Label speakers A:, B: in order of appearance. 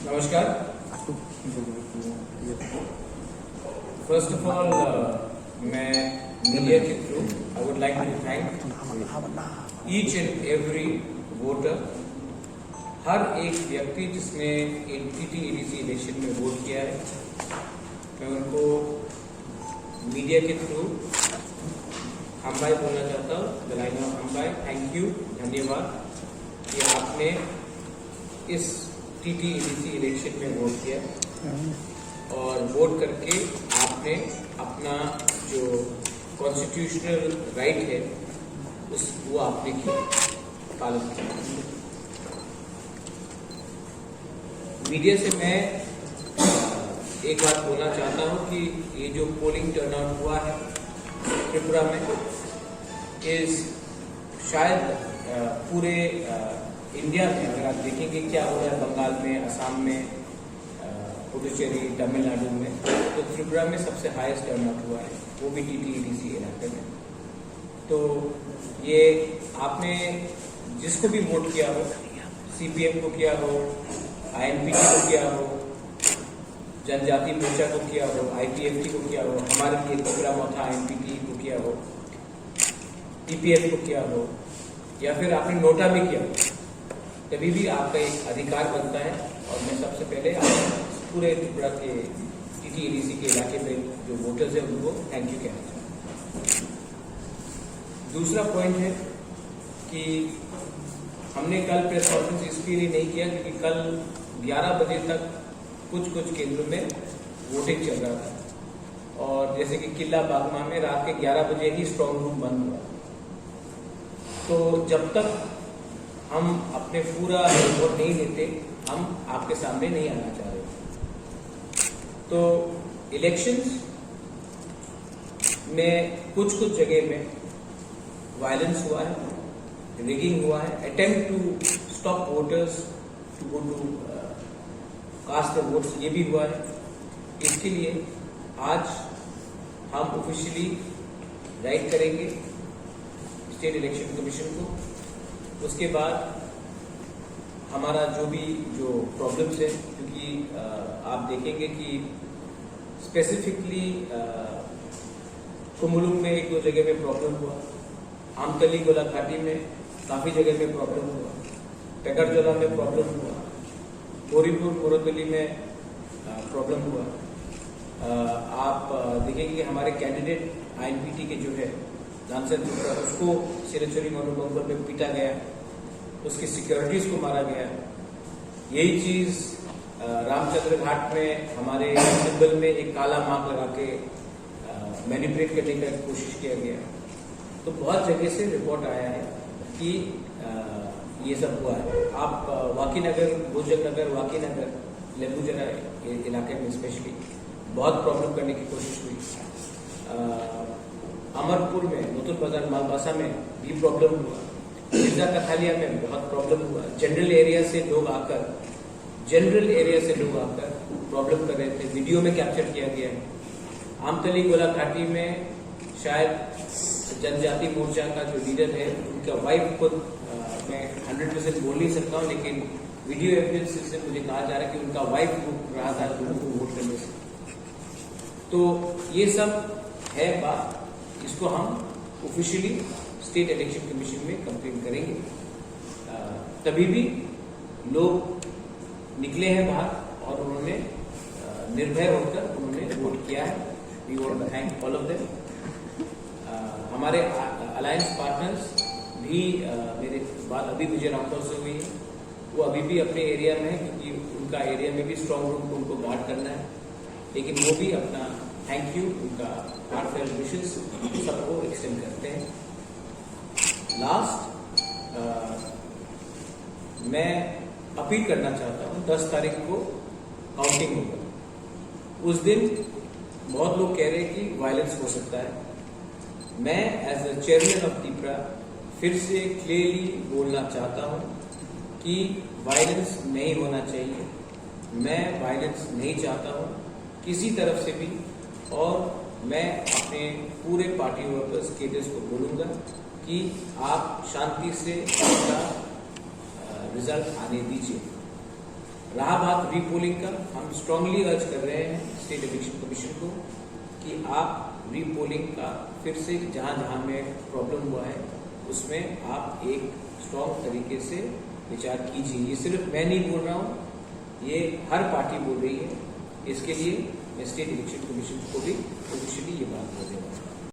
A: नमस्कार। First of all मैं media के through I would like to thank each and every voter, हर एक व्यक्ति जिसने टीटीईडीसी इलेक्शन में वोट किया है। मैं उनको मीडिया के थ्रू हम भाई बोलना चाहता हूँ। दलाइना हम भाई, थैंक यू, धन्यवाद कि आपने इस टीटीईडीसी इलेक्शन में वोट किया और वोट करके आपने अपना जो कॉन्स्टिट्यूशनल राइट है वो आपने किया, पालन किया। मीडिया से मैं एक बात बोलना चाहता हूं कि ये जो पोलिंग टर्नआउट हुआ है त्रिपुरा में, इस शायद पूरे इंडिया में अगर आप देखेंगे क्या हो रहा है, बंगाल में, असम में, पुडुचेरी, तमिलनाडु में, तो त्रिपुरा में सबसे हाईएस्ट टर्नआउट हुआ है, वो भी टीटीईडीसी इलाके में। तो ये आपने जिसको भी वोट किया हो, सीपीएम को किया हो, आईएनपीटी को किया हो, जनजाति मोर्चा को किया हो, आईपीएफटी को किया हो, हमारे लिए त्रिपुरा मोथा आईएनपीटी को किया हो, टीपीएफ को किया हो, या फिर आपने नोटा में किया हो, तभी भी आपका एक अधिकार बनता है। और मैं सबसे पहले पूरे त्रिपुरा के टीटीईडीसी के इलाके में जो वोटर्स हैं उनको थैंक यू कहना चाहता हूँ। दूसरा पॉइंट है कि हमने कल प्रेस कॉन्फ्रेंस इसके लिए नहीं किया क्योंकि कल 11 बजे तक कुछ केंद्रों में वोटिंग चल रहा था, और जैसे कि किला बागमा में रात के 11 बजे ही स्ट्रांग रूम बंद हुआ। तो जब तक हम अपने पूरा रिपोर्ट नहीं देते, हम आपके सामने नहीं आना चाह रहे। तो इलेक्शंस में कुछ जगह में वायलेंस हुआ है, रिगिंग हुआ है, attempt to stop voters to go to cast the votes, ये भी हुआ है। इसके लिए आज हम ऑफिशियली राइट करेंगे स्टेट इलेक्शन कमीशन को। उसके बाद हमारा जो प्रॉब्लम्स है, क्योंकि आप देखेंगे कि स्पेसिफिकली कुमुलुंग में 1-2 जगह में प्रॉब्लम हुआ, आमतली गोला घाटी में काफ़ी जगह में प्रॉब्लम हुआ, पेगरजोला में प्रॉब्लम हुआ, गोरीपुर मोरतली में प्रॉब्लम हुआ। आप देखेंगे कि हमारे कैंडिडेट आईएनपीटी के जो है डांसर, उसको सिरेचुरी मनोबंकर में पीटा गया, उसकी सिक्योरिटीज को मारा गया। यही चीज रामचंद्र घाट में हमारे सिंबल में एक काला मार्क लगा के मैनिपुलेट करने का कोशिश किया गया। तो बहुत जगह से रिपोर्ट आया है कि ये सब हुआ है। आप वाकीनगर, भोजनगर, वाकीनगर, लेबूजरा इलाके में स्पेशली बहुत प्रॉब्लम करने की कोशिश हुई। अमरपुर में, नूतन बाजार, मालबासा में भी प्रॉब्लम हुआ। मिर्जा कथालिया में बहुत प्रॉब्लम हुआ। जनरल एरिया से लोग आकर प्रॉब्लम कर रहे थे, वीडियो में कैप्चर किया गया है। आमतली गोला घाटी में शायद जनजाति मोर्चा का जो लीडर है, उनका वाइफ खुद, मैं 100% बोल नहीं सकता हूँ, लेकिन वीडियो एविडेंस से मुझे कहा जा रहा है कि उनका वाइफ रुक रहा था लोगों को वोट करने से। तो ये सब है बात, इसको हम ऑफिशियली स्टेट इलेक्शन कमीशन में कंप्लेन करेंगे। तभी भी लोग निकले हैं बाहर और उन्होंने निर्भय होकर उन्होंने वोट किया है। We want to thank all of them. हमारे अलायंस पार्टनर्स भी, मेरे बात अभी विजय रामपुर से हुई है, वो अभी भी अपने एरिया में है क्योंकि उनका एरिया में भी स्ट्रांग रूम को उनको गार्ड करना है, लेकिन वो भी अपना थैंक यू, उनका हार्टफेल्ट विशेस सबको एक्सटेंड करते हैं। लास्ट मैं अपील करना चाहता हूं, 10 तारीख को काउंटिंग होगा। उस दिन बहुत लोग कह रहे हैं कि वायलेंस हो सकता है। मैं as a chairman of Tripura फिर से क्लियरली बोलना चाहता हूं कि वायलेंस नहीं होना चाहिए। मैं वायलेंस नहीं चाहता हूं किसी तरफ से भी, और मैं अपने पूरे पार्टी वर्कर्स केडर्स को बोलूंगा कि आप शांति से इसका रिजल्ट आने दीजिए। रहा बात रीपोलिंग का, हम स्ट्रांगली अर्ज कर रहे हैं स्टेट इलेक्शन कमीशन को कि आप रीपोलिंग का फिर से जहां जहां में प्रॉब्लम हुआ है उसमें आप एक स्ट्रांग तरीके से विचार कीजिए। ये सिर्फ मैं नहीं बोल रहा हूँ, ये हर पार्टी बोल रही है। इसके लिए मैं स्टेट इलेक्शन कमीशन को भी ऑफिशियली ये बात बोल रहा हूँ।